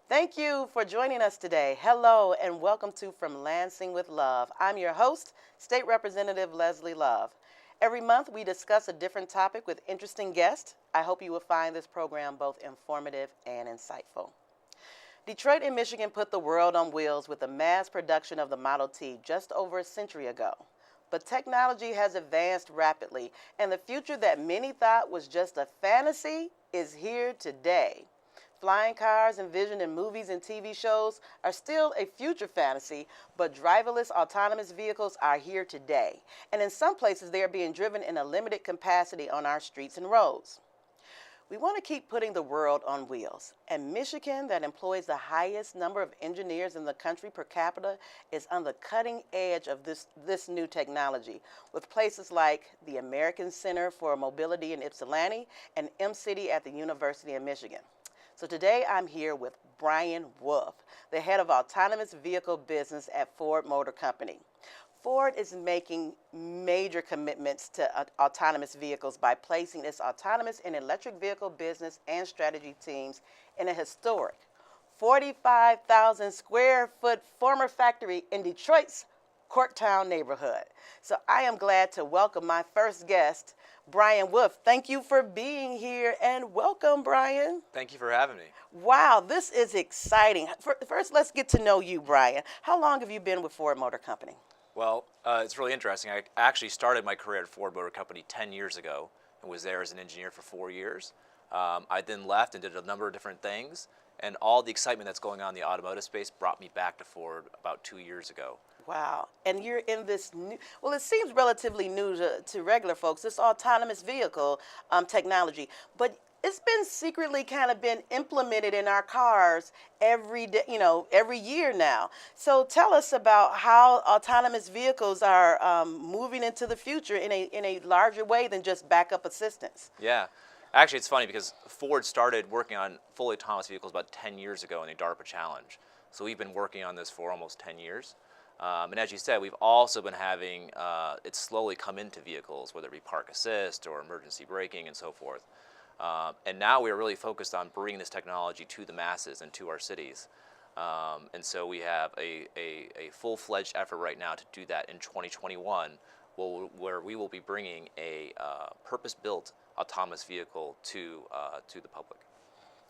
Thank you for joining us today. Hello and welcome to From Lansing with Love. I'm your host, State Representative Leslie Love. Every month we discuss a different topic with interesting guests. I hope you will find this program both informative and insightful. Detroit and Michigan put the world on wheels with the mass production of the Model T just over a century ago. But technology has advanced rapidly, and the future that many thought was just a fantasy is here today. Flying cars envisioned in movies and TV shows are still a future fantasy, but driverless autonomous vehicles are here today. And in some places, they are being driven in a limited capacity on our streets and roads. We want to keep putting the world on wheels. And Michigan, that employs the highest number of engineers in the country per capita, is on the cutting edge of this new technology, with places like the American Center for Mobility in Ypsilanti and M-City at the University of Michigan. So today I'm here with Brian Wolf, the head of autonomous vehicle business at Ford Motor Company. Ford is making major commitments to autonomous vehicles by placing its autonomous and electric vehicle business and strategy teams in a historic 45,000 square foot former factory in Detroit's Corktown neighborhood. So I am glad to welcome my first guest, Brian Wolf. Thank you for being here and welcome, Brian. Thank you for having me. Wow, this is exciting. First, let's get to know you, Brian. How long have you been with Ford Motor Company? Well, it's really interesting. I actually started my career at Ford Motor Company 10 years ago and was there as an engineer for 4 years. I then left and did a number of different things, and all the excitement that's going on in the automotive space brought me back to Ford about 2 years ago. Wow, and you're in this new, well, it seems relatively new to regular folks, this autonomous vehicle technology, but it's been secretly kind of been implemented in our cars every day, every year now. So tell us about how autonomous vehicles are moving into the future in a larger way than just backup assistance. Yeah. Actually, it's funny because Ford started working on fully autonomous vehicles about 10 years ago in the DARPA challenge. So we've been working on this for almost 10 years. And as you said, we've also been having it slowly come into vehicles, whether it be park assist or emergency braking and so forth. And now we are really focused on bringing this technology to the masses and to our cities. And so we have a full-fledged effort right now to do that in 2021, where we will be bringing a purpose-built autonomous vehicle to the public.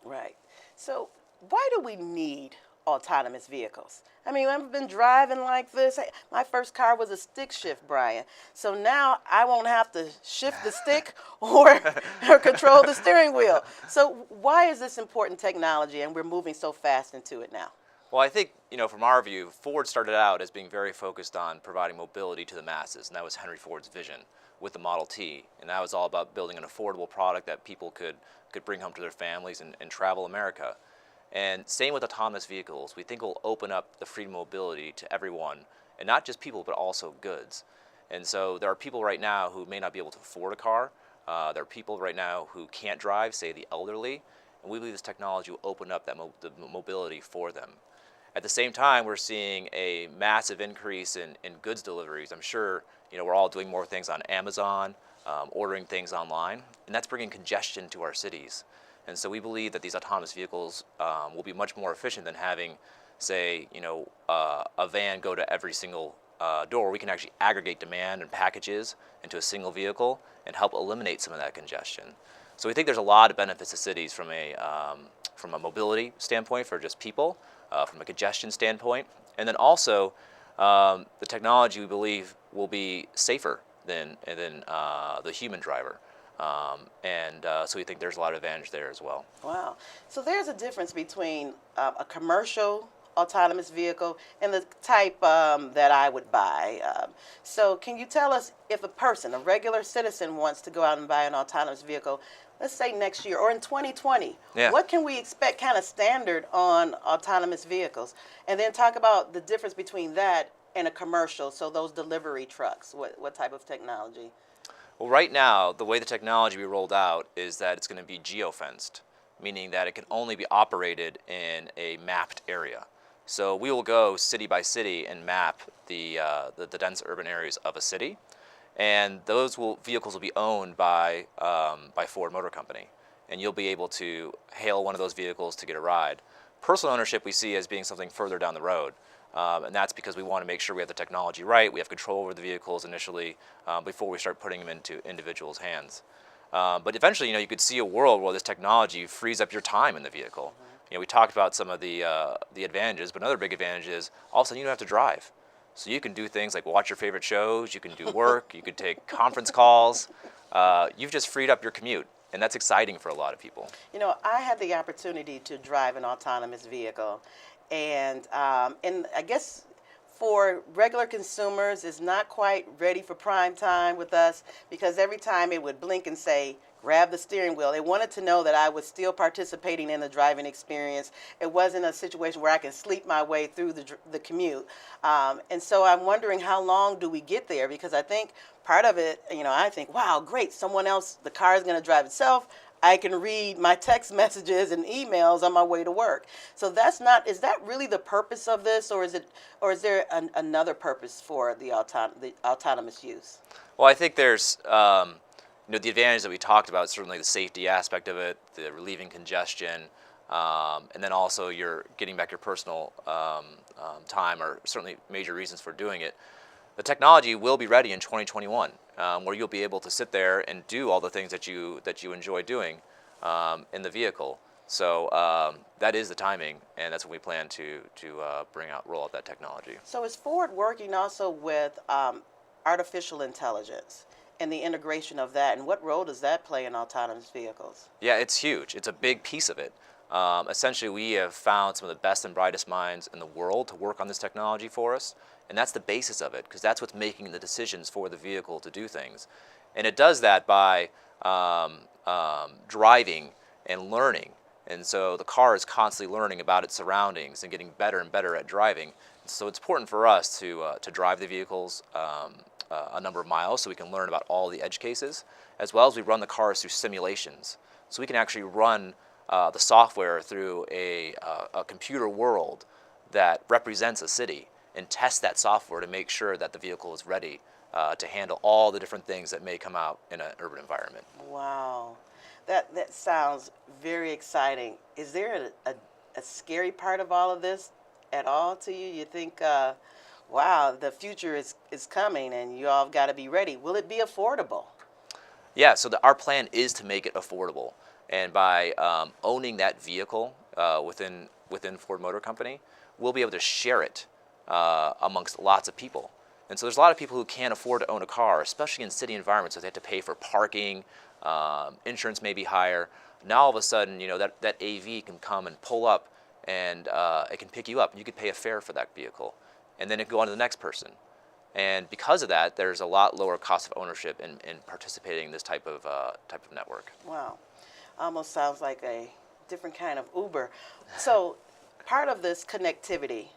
Right. So why do we need autonomous vehicles? I mean, I've been driving like this. My first car was a stick shift, Brian. So now I won't have to shift the stick or control the steering wheel. So why is this important technology and we're moving so fast into it now? Well, I think, from our view, Ford started out as being very focused on providing mobility to the masses, and that was Henry Ford's vision with the Model T. And that was all about building an affordable product that people could bring home to their families and travel America. And same with autonomous vehicles. We think will open up the freedom of mobility to everyone, and not just people, but also goods. And so there are people right now who may not be able to afford a car. There are people right now who can't drive, say the elderly, and we believe this technology will open up that the mobility for them. At the same time, we're seeing a massive increase in goods deliveries. I'm sure we're all doing more things on Amazon, ordering things online, and that's bringing congestion to our cities. And so we believe that these autonomous vehicles will be much more efficient than having, say, a van go to every single door. We can actually aggregate demand and packages into a single vehicle and help eliminate some of that congestion. So we think there's a lot of benefits to cities from a mobility standpoint for just people, from a congestion standpoint, and then also the technology we believe will be safer than the human driver. So we think there's a lot of advantage there as well. Wow. So there's a difference between a commercial autonomous vehicle and the type that I would buy. So can you tell us if a regular citizen wants to go out and buy an autonomous vehicle, let's say next year or in 2020, Yeah. what can we expect kind of standard on autonomous vehicles? And then talk about the difference between that and a commercial, so those delivery trucks, what type of technology? Well, right now, the way the technology we rolled out is that it's going to be geofenced, meaning that it can only be operated in a mapped area. So we will go city by city and map the dense urban areas of a city, and those vehicles will be owned by Ford Motor Company, and you'll be able to hail one of those vehicles to get a ride. Personal ownership we see as being something further down the road. And that's because we want to make sure we have the technology right, we have control over the vehicles initially before we start putting them into individuals' hands. But eventually, you could see a world where this technology frees up your time in the vehicle. We talked about some of the advantages, but another big advantage is all of a sudden you don't have to drive. So you can do things like watch your favorite shows, you can do work, you can take conference calls. You've just freed up your commute, and that's exciting for a lot of people. I had the opportunity to drive an autonomous vehicle, and I guess for regular consumers, it's not quite ready for prime time with us because every time it would blink and say, grab the steering wheel. They wanted to know that I was still participating in the driving experience. It wasn't a situation where I can sleep my way through the commute. And so I'm wondering how long do we get there? Because I think part of it, I think, wow, great, someone else, the car is going to drive itself. I can read my text messages and emails on my way to work. So is that really the purpose of this, or is there another purpose for the autonomous use? Well, I think there's the advantage that we talked about, certainly the safety aspect of it, the relieving congestion, and then also you're getting back your personal time are certainly major reasons for doing it. The technology will be ready in 2021, where you'll be able to sit there and do all the things that you enjoy doing in the vehicle. So that is the timing, and that's what we plan to roll out that technology. So is Ford working also with artificial intelligence and the integration of that, and what role does that play in autonomous vehicles? Yeah, it's huge. It's a big piece of it. Essentially, we have found some of the best and brightest minds in the world to work on this technology for us, and that's the basis of it, because that's what's making the decisions for the vehicle to do things. And it does that by driving and learning. And so the car is constantly learning about its surroundings and getting better and better at driving. So it's important for us to drive the vehicles a number of miles so we can learn about all the edge cases, as well as we run the cars through simulations. So we can actually run the software through a computer world that represents a city and test that software to make sure that the vehicle is ready to handle all the different things that may come out in an urban environment. Wow. That sounds very exciting. Is there a scary part of all of this at all to you? You think, wow, the future is coming and you all got to be ready. Will it be affordable? Yeah, so our plan is to make it affordable. And by owning that vehicle within Ford Motor Company, we'll be able to share it amongst lots of people. And so there's a lot of people who can't afford to own a car, especially in city environments, so they have to pay for parking, insurance may be higher. Now all of a sudden, that AV can come and pull up and it can pick you up. You could pay a fare for that vehicle. And then it can go on to the next person. And because of that, there's a lot lower cost of ownership in participating in this type of network. Wow. Almost sounds like a different kind of Uber. So part of this connectivity,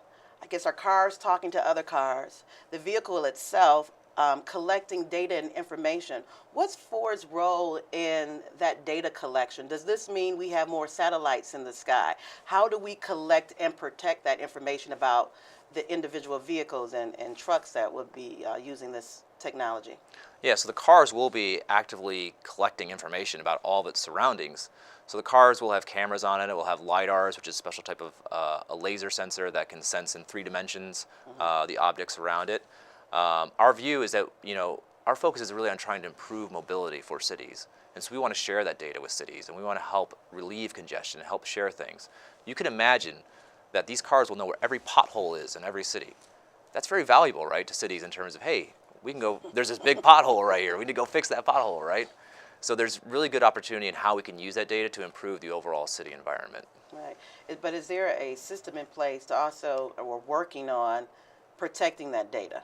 I guess, are cars talking to other cars, the vehicle itself collecting data and information. What's Ford's role in that data collection? Does this mean we have more satellites in the sky? How do we collect and protect that information about the individual vehicles and trucks that would be using this technology? Yeah, so the cars will be actively collecting information about all of its surroundings. So the cars will have cameras on it. It will have LiDARs, which is a special type of a laser sensor that can sense in 3 dimensions the objects around it. Our view is that our focus is really on trying to improve mobility for cities. And so we want to share that data with cities, and we want to help relieve congestion and help share things. You can imagine that these cars will know where every pothole is in every city. That's very valuable, right, to cities in terms of, hey, we can go, there's this big pothole right here. We need to go fix that pothole, right? So there's really good opportunity in how we can use that data to improve the overall city environment. Right. But is there a system in place to also, or we're working on protecting that data?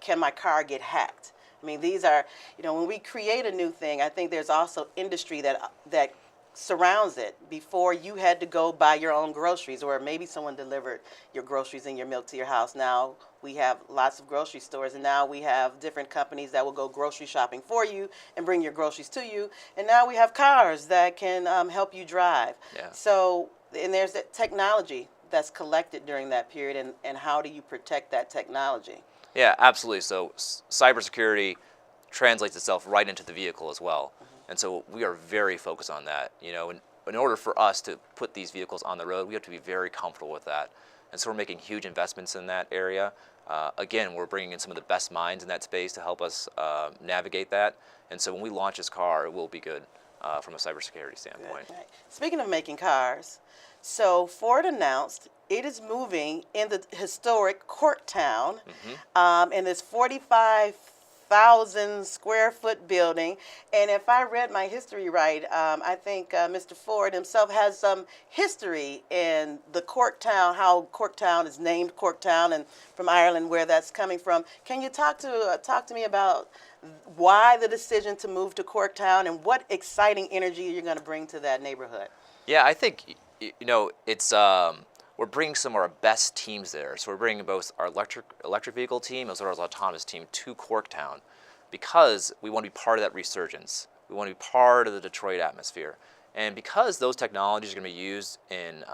Can my car get hacked? I mean, these are, when we create a new thing, I think there's also industry that surrounds it. Before, you had to go buy your own groceries, or maybe someone delivered your groceries and your milk to your house. Now we have lots of grocery stores, and now we have different companies that will go grocery shopping for you and bring your groceries to you. And now we have cars that can help you drive. Yeah. So, and there's that technology that's collected during that period, and how do you protect that technology? Yeah, absolutely. So cybersecurity translates itself right into the vehicle as well. And so we are very focused on that. in order for us to put these vehicles on the road, we have to be very comfortable with that. And so we're making huge investments in that area. Again, we're bringing in some of the best minds in that space to help us navigate that. And so when we launch this car, it will be good from a cybersecurity standpoint. Good. Right. Speaking of making cars, so Ford announced it is moving in the historic Corktown in this 45,000 square foot building. And if I read my history right, I think Mr. Ford himself has some history in the Corktown, how Corktown is named Corktown, and from Ireland, where that's coming from. Can you talk to me about why the decision to move to Corktown and what exciting energy you're going to bring to that neighborhood? Yeah, I think it's we're bringing some of our best teams there. So we're bringing both our electric vehicle team as well as our autonomous team to Corktown because we want to be part of that resurgence. We want to be part of the Detroit atmosphere, and because those technologies are going to be used in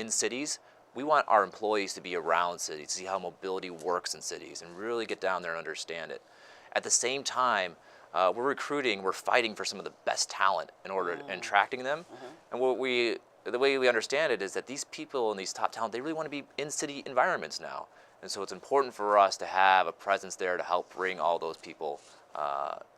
cities, we want our employees to be around cities, to see how mobility works in cities, and really get down there and understand it. At the same time, we're fighting for some of the best talent in order and attracting them. And the way we understand it is that these people and these top talent, they really want to be in city environments now. And so it's important for us to have a presence there to help bring all those people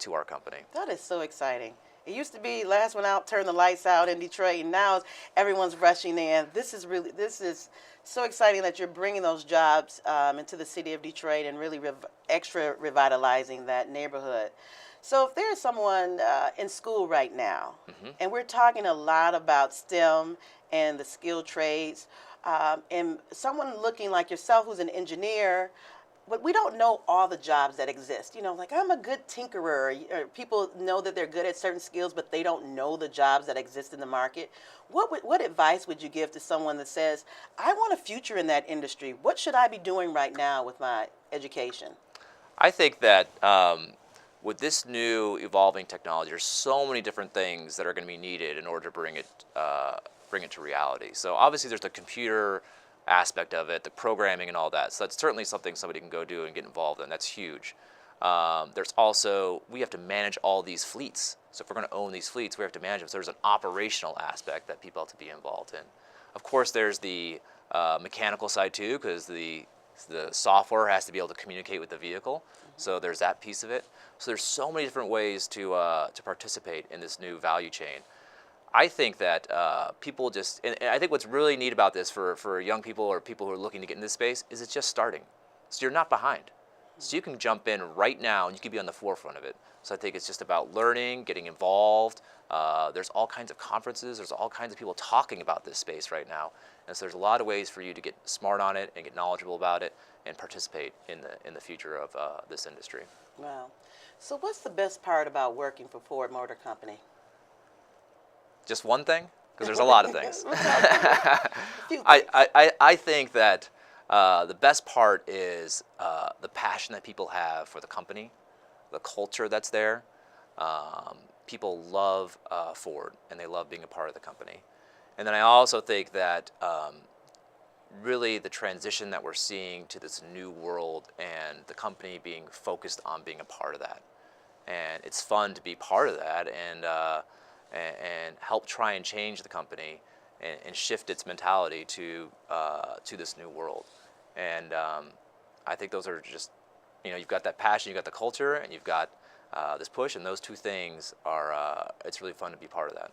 to our company. That is so exciting. It used to be last one out, turn the lights out in Detroit, and now everyone's rushing in. This is so exciting that you're bringing those jobs into the city of Detroit and really extra revitalizing that neighborhood. So if there's someone in school right now, and we're talking a lot about STEM and the skilled trades, and someone looking like yourself who's an engineer, but we don't know all the jobs that exist. Like I'm a good tinkerer. Or people know that they're good at certain skills, but they don't know the jobs that exist in the market. What advice would you give to someone that says, I want a future in that industry? What should I be doing right now with my education? I think that with this new evolving technology, there's so many different things that are going to be needed in order to bring it to reality. So obviously there's the computer aspect of it, the programming and all that. So that's certainly something somebody can go do and get involved in. That's huge. There's also, we have to manage all these fleets. So if we're going to own these fleets, we have to manage them. So there's an operational aspect that people have to be involved in. Of course, there's the mechanical side too, because the software has to be able to communicate with the vehicle. So there's that piece of it. So there's so many different ways to participate in this new value chain. I think that people just, and I think what's really neat about this for young people or people who are looking to get in this space is it's just starting. So you're not behind. So you can jump in right now and you can be on the forefront of it. So I think it's just about learning, getting involved. There's all kinds of conferences. There's all kinds of people talking about this space right now. And so there's a lot of ways for you to get smart on it and get knowledgeable about it and participate in the future of this industry. Wow. So what's the best part about working for Ford Motor Company? Just one thing? Because there's a lot of things. I think that the best part is the passion that people have for the company, the culture that's there. People love Ford, and they love being a part of the company. And then I also think that really the transition that we're seeing to this new world and the company being focused on being a part of that. And it's fun to be part of that and help try and change the company and shift its mentality to this new world. And I think those are just, you've got that passion, you've got the culture, and you've got this push, and those two things are, it's really fun to be part of that.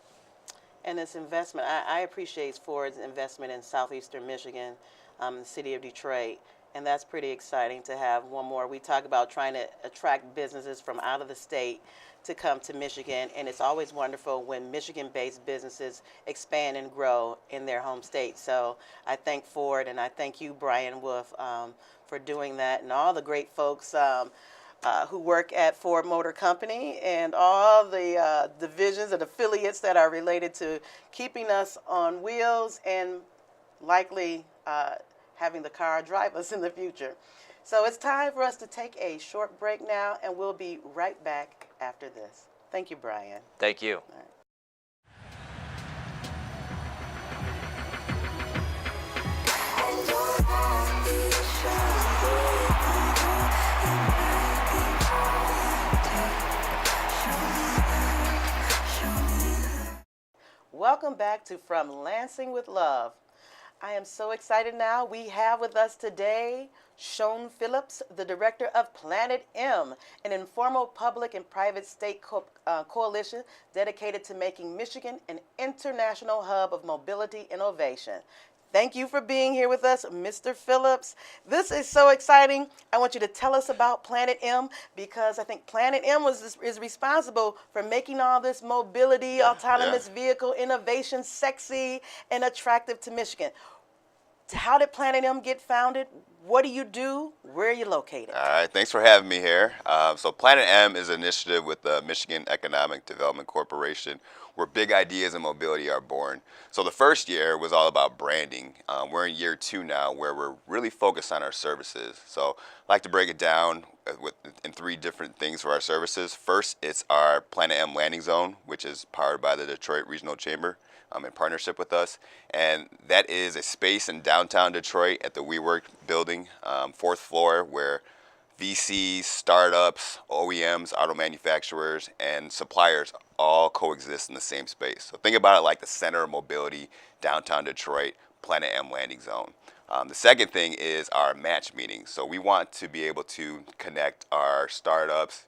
And this investment, I appreciate Ford's investment in southeastern Michigan, the city of Detroit, and that's pretty exciting to have one more. We talk about trying to attract businesses from out of the state to come to Michigan, and it's always wonderful when Michigan-based businesses expand and grow in their home state. So I thank Ford, and I thank you, Brian Wolf, for doing that, and all the great folks who work at Ford Motor Company and all the divisions and affiliates that are related to keeping us on wheels and likely having the car drive us in the future. So it's time for us to take a short break now, and we'll be right back after this. Thank you, Brian. Thank you. All right. Welcome back to From Lansing with Love. I am so excited now. We have with us today Seun Phillips, the director of Planet M, an informal public and private state coalition dedicated to making Michigan an international hub of mobility innovation. Thank you for being here with us, Mr. Phillips. This is so exciting. I want you to tell us about Planet M because I think Planet M is responsible for making all this mobility, autonomous vehicle innovation sexy and attractive to Michigan. How did Planet M get founded? What do you do? Where are you located? All right, thanks for having me here. So Planet M is an initiative with the Michigan Economic Development Corporation where big ideas and mobility are born. So the first year was all about branding. We're in year 2 now where we're really focused on our services. So I like to break it down in 3 different things for our services. First, it's our Planet M landing zone, which is powered by the Detroit Regional Chamber. In partnership with us, and that is a space in downtown Detroit at the WeWork building, 4th floor, where VCs, startups, OEMs, auto manufacturers, and suppliers all coexist in the same space. So think about it like the center of mobility, downtown Detroit, Planet M landing zone. The second thing is our match meetings. So we want to be able to connect our startups,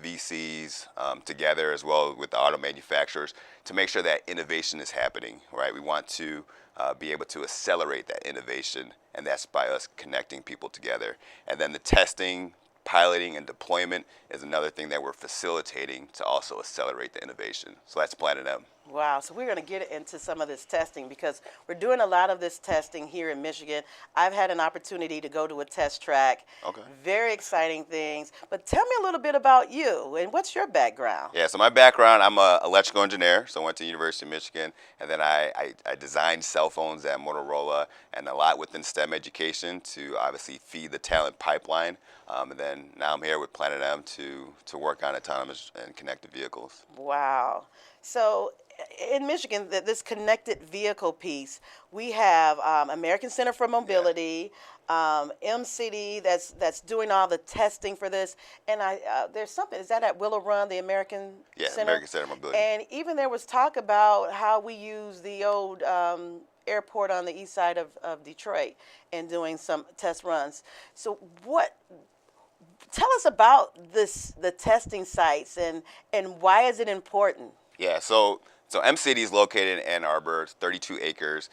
VCs together as well with the auto manufacturers to make sure that innovation is happening, right? We want to be able to accelerate that innovation, and that's by us connecting people together. And then the testing, piloting, and deployment is another thing that we're facilitating to also accelerate the innovation. So that's Planet M. Wow, so we're going to get into some of this testing because we're doing a lot of this testing here in Michigan. I've had an opportunity to go to a test track. Okay. Very exciting things. But tell me a little bit about you and what's your background? Yeah, so my background, I'm an electrical engineer, so I went to the University of Michigan, and then I designed cell phones at Motorola and a lot within STEM education to obviously feed the talent pipeline. And then now I'm here with Planet M to work on autonomous and connected vehicles. Wow. So in Michigan, this connected vehicle piece, we have American Center for Mobility, MCD that's doing all the testing for this, and there's something, is that at Willow Run, the American Center? American Center for Mobility. And even there was talk about how we use the old airport on the east side of Detroit and doing some test runs. So tell us about the testing sites and why is it important? Yeah, so MCD is located in Ann Arbor. It's 32 acres.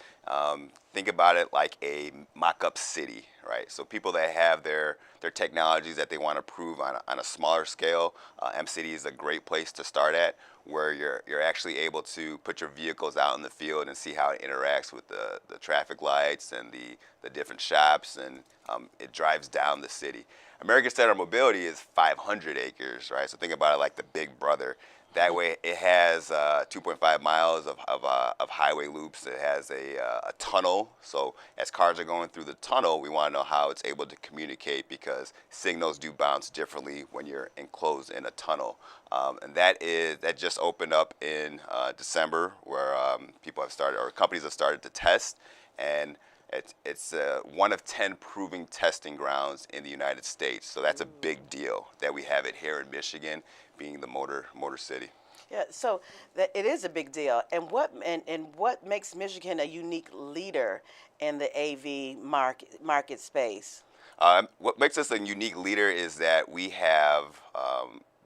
Think about it like a mock-up city, right? So people that have their technologies that they want to prove on a smaller scale, MCD is a great place to start at, where you're actually able to put your vehicles out in the field and see how it interacts with the traffic lights and the different shops, and it drives down the city. American Center Mobility is 500 acres, right? So think about it like the big brother. That way, it has 2.5 miles of highway loops. It has a tunnel. So as cars are going through the tunnel, we want to know how it's able to communicate because signals do bounce differently when you're enclosed in a tunnel. And that just opened up in December, where people have started, or companies have started to test, and it's one of 10 proving testing grounds in the United States. So that's a big deal that we have it here in Michigan, being the motor city. Yeah, so it is a big deal. And what makes Michigan a unique leader in the AV market space? What makes us a unique leader is that we have,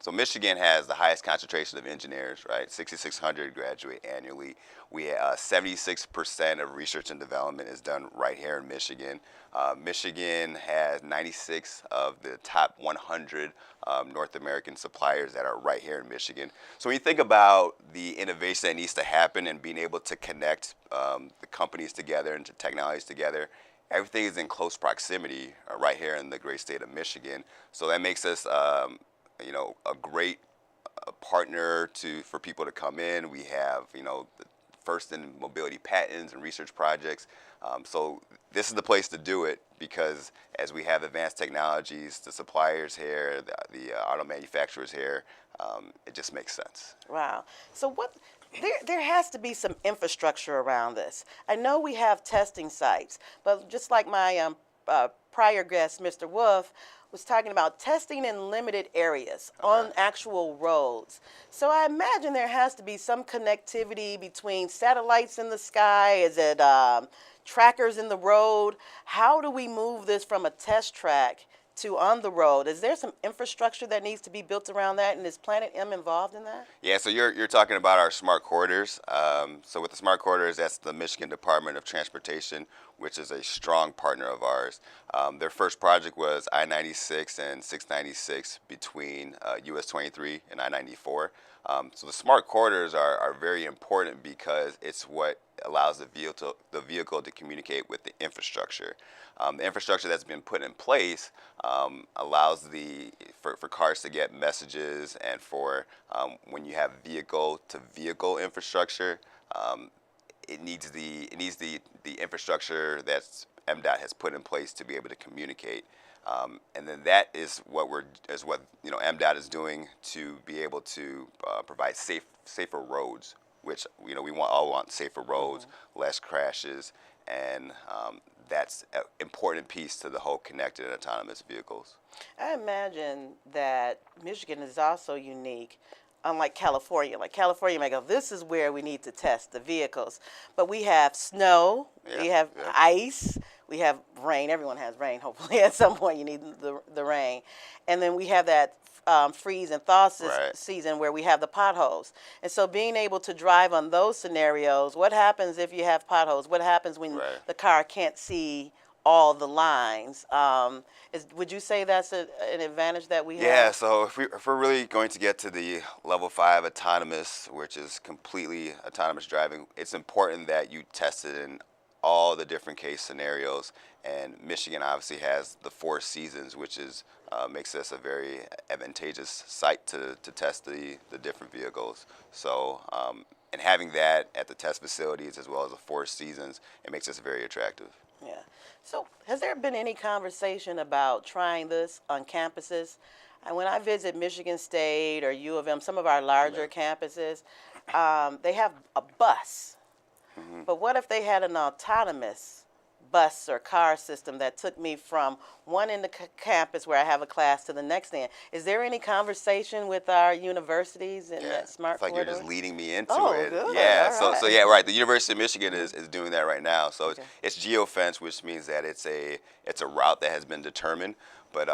so Michigan has the highest concentration of engineers, right? 6,600 graduate annually. 76% of research and development is done right here in Michigan. Michigan has 96 of the top 100 North American suppliers that are right here in Michigan. So when you think about the innovation that needs to happen and being able to connect the companies together and the technologies together, everything is in close proximity right here in the great state of Michigan. So that makes us a great partner for people to come in. We have the first in mobility patents and research projects. So this is the place to do it because as we have advanced technologies, the suppliers here, the auto manufacturers here, it just makes sense. Wow. So there has to be some infrastructure around this. I know we have testing sites, but just like my prior guest, Mr. Wolf, was talking about testing in limited areas on actual roads. So I imagine there has to be some connectivity between satellites in the sky. Is it trackers in the road? How do we move this from a test track to on the road? Is there some infrastructure that needs to be built around that, and is Planet M involved in that? Yeah, so you're talking about our smart corridors. So with the smart corridors, that's the Michigan Department of Transportation, which is a strong partner of ours. Their first project was I-96 and 696 between US 23 and I-94. So the smart corridors are very important because it's what allows the vehicle to communicate with the infrastructure. The infrastructure that's been put in place allows for cars to get messages, and for when you have vehicle to vehicle infrastructure, it needs the infrastructure that MDOT has put in place to be able to communicate. And then that is what MDOT is doing to be able to provide safer roads, which we all want safer roads, less crashes, and that's an important piece to the whole connected and autonomous vehicles. I imagine that Michigan is also unique, unlike California. Like California may go, this is where we need to test the vehicles. But we have snow, we have ice, we have rain. Everyone has rain, hopefully. At some point you need the rain. And then we have that freeze and thaw season where we have the potholes. And so being able to drive on those scenarios, what happens if you have potholes? What happens when the car can't see all the lines? Would you say that's an advantage that we have? Yeah, so if we're really going to get to the level 5 autonomous, which is completely autonomous driving, it's important that you test it in all the different case scenarios. And Michigan obviously has the 4 seasons, which makes this a very advantageous site to test the different vehicles. So, and having that at the test facilities as well as the 4 seasons, it makes this very attractive. Yeah. So has there been any conversation about trying this on campuses? And when I visit Michigan State or U of M, some of our larger campuses, they have a bus. But what if they had an autonomous bus or car system that took me from one end of campus where I have a class to the next end? Is there any conversation with our universities in that smart corridor? It's like you're just leading me into it. Good. Yeah, All right. so yeah, right. The University of Michigan is doing that right now. So it's geofence, which means that it's a route that has been determined. But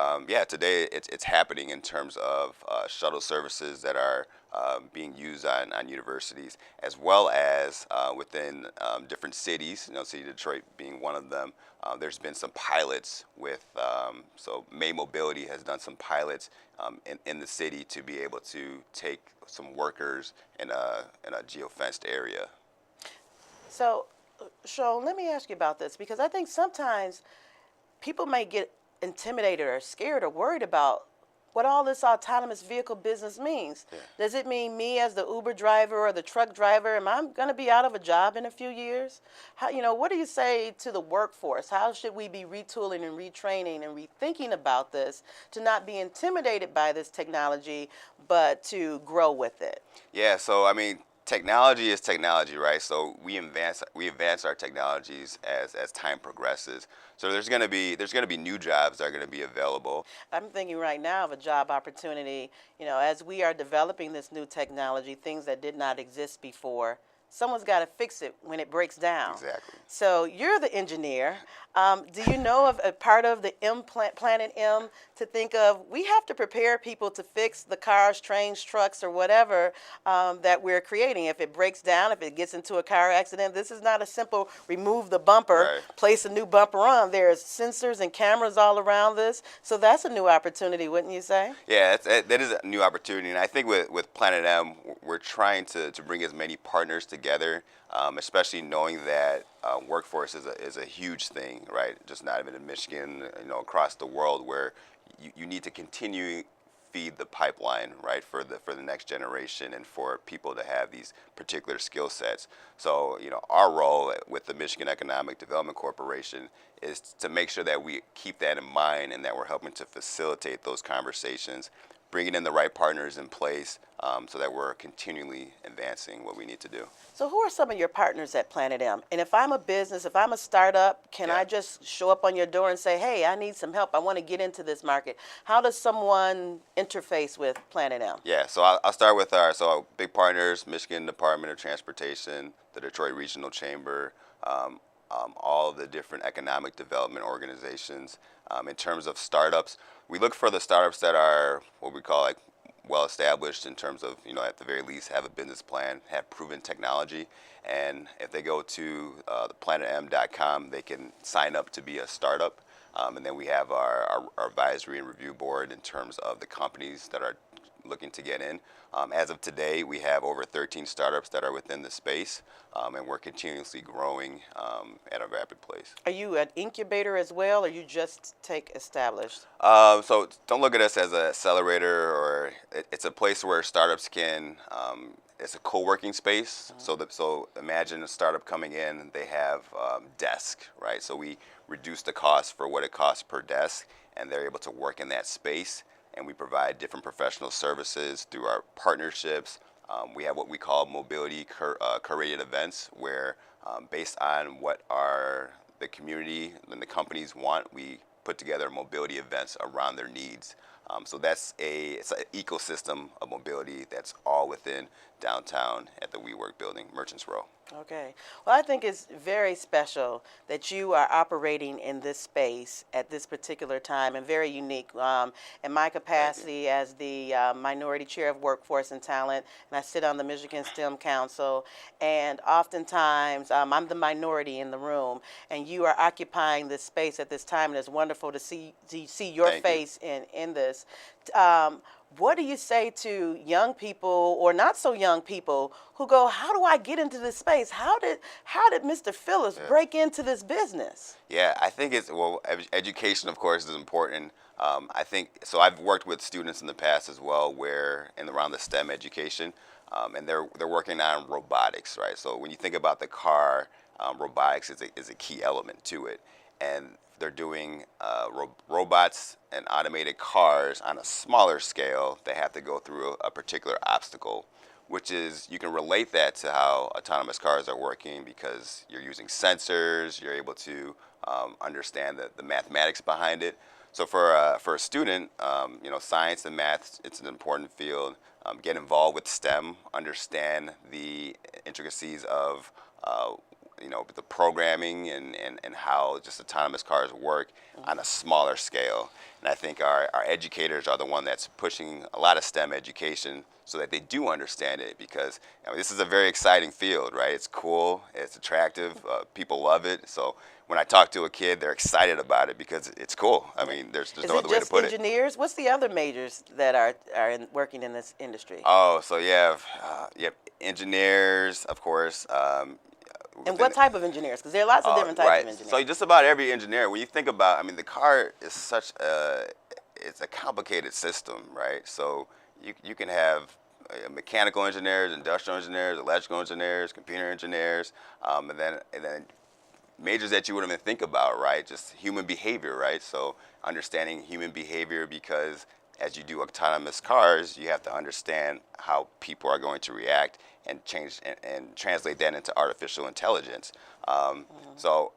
today it's happening in terms of shuttle services that are being used on universities, as well as within different cities. City of Detroit being one of them. There's been some pilots with so May Mobility has done some pilots in the city to be able to take some workers in a geofenced area. So, Sean, let me ask you about this, because I think sometimes people may get intimidated or scared or worried about what all this autonomous vehicle business means. Does it mean me as the Uber driver or the truck driver, am I going to be out of a job in a few years? What do you say to the workforce? How should we be retooling and retraining and rethinking about this to not be intimidated by this technology, but to grow with it? Yeah, so I mean, technology is technology, right? So we advance our technologies as time progresses. So there's going to be new jobs that are going to be available. I'm thinking right now of a job opportunity, as we are developing this new technology, things that did not exist before. Someone's got to fix it when it breaks down. Exactly. So you're the engineer. Do you know of a part of the Planet M to think of, we have to prepare people to fix the cars, trains, trucks, or whatever that we're creating. If it breaks down, if it gets into a car accident, this is not a simple remove the bumper, place a new bumper on. There's sensors and cameras all around this. So that's a new opportunity, wouldn't you say? Yeah, that is a new opportunity. And I think with Planet M, we're trying to bring as many partners together, especially knowing that workforce is a huge thing, right? Just not even in Michigan, across the world, where you need to continue feed the pipeline, right, for the next generation and for people to have these particular skill sets. So, our role with the Michigan Economic Development Corporation is to make sure that we keep that in mind and that we're helping to facilitate those conversations, bringing in the right partners in place so that we're continually advancing what we need to do. So who are some of your partners at Planet M? And if I'm a business, if I'm a startup, can I just show up on your door and say, hey, I need some help. I want to get into this market. How does someone interface with Planet M? Yeah, so I'll start with our big partners, Michigan Department of Transportation, the Detroit Regional Chamber, all the different economic development organizations. In terms of startups, we look for the startups that are what we call like well established in terms of, at the very least have a business plan, have proven technology, and if they go to theplanetem.com, they can sign up to be a startup. And then we have our advisory and review board in terms of the companies that are looking to get in. As of today, we have over 13 startups that are within the space, and we're continuously growing at a rapid pace. Are you an incubator as well, or you just take established? So don't look at us as an accelerator, or it's a place where startups can. It's a co-working space. So imagine a startup coming in, they have desk, right? So we reduce the cost for what it costs per desk, and they're able to work in that space. And we provide different professional services through our partnerships. We have what we call mobility curated events, where based on what the community and the companies want, we put together mobility events around their needs. So it's an ecosystem of mobility that's all within downtown at the WeWork building, Merchants Row. Okay. Well, I think it's very special that you are operating in this space at this particular time, and very unique. In my capacity as the minority chair of workforce and talent, and I sit on the Michigan STEM Council, and oftentimes I'm the minority in the room, and you are occupying this space at this time, and it's wonderful to see your face in this. What do you say to young people or not so young people who go, how do I get into this space? How did Mr. Phillips break into this business? Yeah, I think education, of course, is important. I think, so I've worked with students in the past as well where, and around the STEM education, and they're working on robotics, right? So when you think about the car, robotics is a key element to it. And they're doing robots and automated cars on a smaller scale. They have to go through a particular obstacle, which is, you can relate that to how autonomous cars are working because you're using sensors, you're able to understand the mathematics behind it. So for a student, science and math, it's an important field. Get involved with STEM, understand the intricacies of the programming and how just autonomous cars work on a smaller scale. And I think our educators are the one that's pushing a lot of STEM education so that they do understand it, because this is a very exciting field, right? It's cool, it's attractive, people love it. So when I talk to a kid, they're excited about it because it's cool. I mean, there's no other way to put it. Is it just engineers? What's the other majors that are working in this industry? Oh, so you have engineers, of course. And what type of engineers? Because there are lots of different types of engineers. So just about every engineer, when you think about, the car is it's a complicated system, right? So you can have mechanical engineers, industrial engineers, electrical engineers, computer engineers, and then majors that you wouldn't even think about, right? Just human behavior, right? So understanding human behavior, because as you do autonomous cars, you have to understand how people are going to react and change and translate that into artificial intelligence. So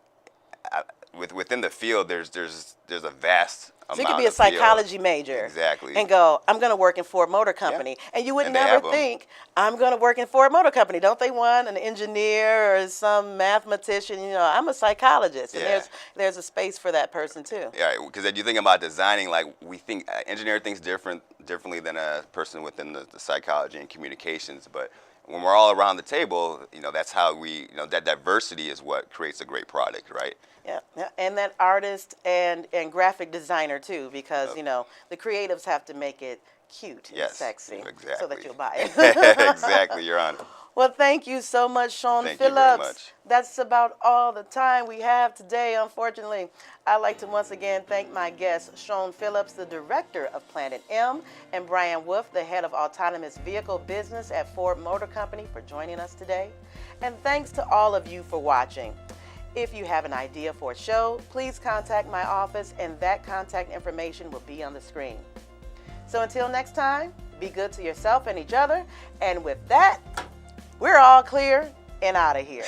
within the field, there's a vast amount. So you could be a psychology major, exactly, and go, I'm going to work in Ford Motor Company, and you would never think I'm going to work in Ford Motor Company. Don't they want an engineer or some mathematician? I'm a psychologist, and there's a space for that person too. Yeah, because you think about designing, like we think engineer thinks differently than a person within the psychology and communications, but when we're all around the table, that's how that diversity is what creates a great product, right? Yeah, and that artist and graphic designer too, because the creatives have to make it cute and sexy, exactly, so that you'll buy it. Exactly, Your Honor. Well, thank you so much, Seun Phillips. Thank you very much. That's about all the time we have today, unfortunately. I'd like to once again thank my guests, Seun Phillips, the director of Planet M, and Brian Wolf, the head of autonomous vehicle business at Ford Motor Company, for joining us today. And thanks to all of you for watching. If you have an idea for a show, please contact my office, and that contact information will be on the screen. So until next time, be good to yourself and each other. And with that, we're all clear and out of here.